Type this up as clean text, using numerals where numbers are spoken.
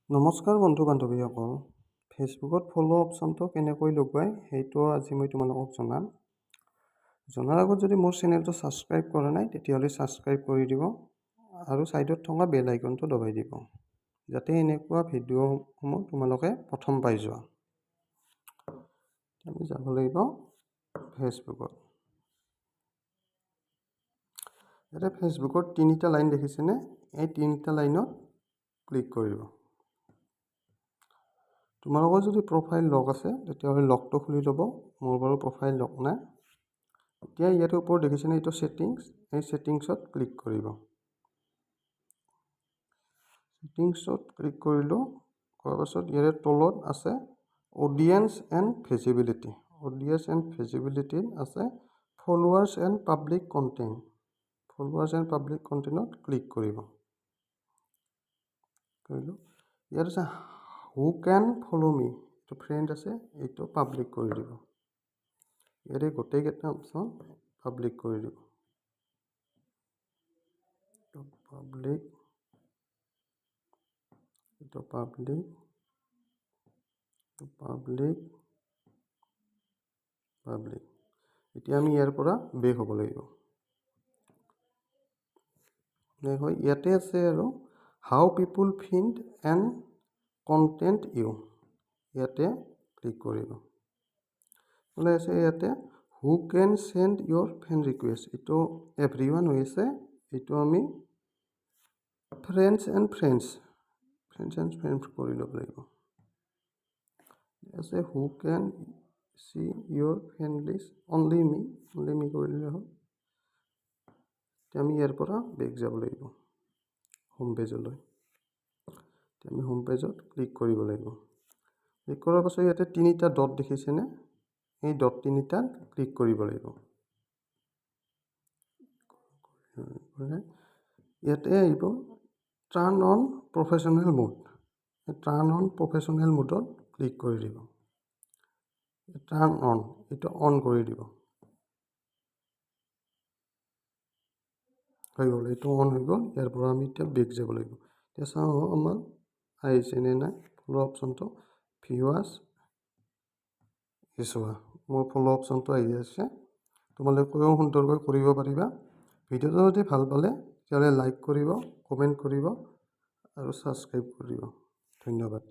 নমস্কাৰ বন্ধু বান্ধৱীসকল। ফেচবুকত ফ'ল' অপশ্যনটো কেনেকৈ লগায় সেইটো আজি মই তোমালোকক জনাৰ আগত যদি মোৰ চেনেলটো ছাবস্ক্ৰাইব কৰা নাই তেতিয়াহ'লে ছাবস্ক্ৰাইব কৰি দিব আৰু ছাইডত থকা বেল আইকনটো দবাই দিব যাতে এনেকুৱা ভিডিঅ'সমূহ তোমালোকে প্ৰথম পাই যোৱা। আমি যাব লাগিব ফেচবুকত। এতিয়া ফেচবুকত তিনিটা লাইন দেখিছেনে? এই তিনিটা লাইনত ক্লিক কৰিব। তোমালোকৰ যদি প্ৰফাইল লক আছে তেতিয়াহ'লে লকটো খুলি ল'ব। মোৰ বাৰু প্ৰফাইল লক নাই। এতিয়া ইয়াতে ওপৰত দেখিছেনে এইটো ছেটিংছ, এই ছেটিংছত ক্লিক কৰিব। ছেটিংছত ক্লিক কৰিলোঁ, কৰাৰ পাছত ইয়াৰে তলত আছে audience and visibility. Audience and ভিজিবিলিটিত আছে followers and public content. Followers and public কণ্টেণ্টত ক্লিক কৰিব। কৰিলোঁ। ইয়াত আছে হু কেন ফ'ল' মি, এইটো ফ্ৰেণ্ড আছে, এইটো পাব্লিক কৰি দিব। ইয়াতে গোটেইকেইটা অপশ্যন পাব্লিক কৰি দিব। পাব্লিক, এইটো পাব্লিক, পাব্লিক, পাব্লিক। এতিয়া আমি ইয়াৰ পৰা বেক হ'ব লাগিব। ইয়াতে আছে আৰু how people find and content you, ইয়াতে ক্লিক কৰিব। ওলাই আছে ইয়াতে who can send your friend request, এইটো এভৰিৱান হৈ আছে, এইটো আমি ফ্ৰেণ্ডছ এণ্ড ফ্ৰেণ্ডছ কৰি ল'ব লাগিব। আছে who can see your friend list, only me কৰি দিলে হ'ল। এতিয়া আমি ইয়াৰ পৰা বেক যাব লাগিব হোম পেজলৈ। এতিয়া আমি হোম পেজত ক্লিক কৰিব লাগিব। ক্লিক কৰাৰ পাছত ইয়াতে তিনিটা ডট দেখিছেনে? এই ডট তিনিটাত ক্লিক কৰিব লাগিব। ইয়াতে আহিব turn on professional mode. Turn on professional মোডত ক্লিক কৰি দিব। টাৰ্ণ অন, এইটো অন কৰি দিব। হৈ গ'ল, এইটো অন হৈ গ'ল। ইয়াৰ পৰা আমি এতিয়া বেক যাব লাগিব। এতিয়া চাওঁ আমাৰ আহিছেনে নাই ফ'ল' অপশ্যনটো। ভিউৱাৰ্ছ চোৱা, মোৰ ফ'ল' অপশ্যনটো আহি আছে। তোমালোকেও সুন্দৰকৈ কৰিব পাৰিবা। ভিডিঅ'টো যদি ভাল পালে তেতিয়াহ'লে লাইক কৰিব, কমেণ্ট কৰিব আৰু ছাবস্ক্ৰাইব কৰিব। ধন্যবাদ।